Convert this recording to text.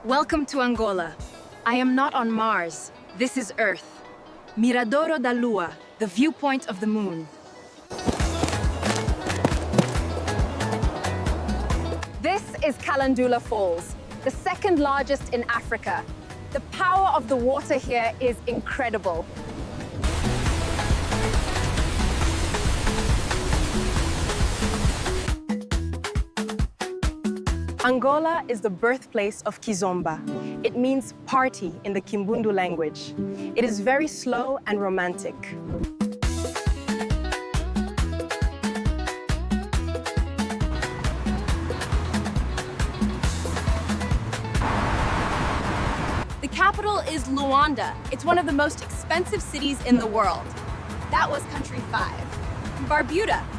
Welcome to Angola. I am not on Mars. This is Earth. Miradouro da Lua, the viewpoint of the moon. This is Kalandula Falls, the second largest in Africa. The power of the water here is incredible. Angola is the birthplace of Kizomba. It means party in the Kimbundu language. It is very slow and romantic. The capital is Luanda. It's one of the most expensive cities in the world. That was country 5. Barbuda.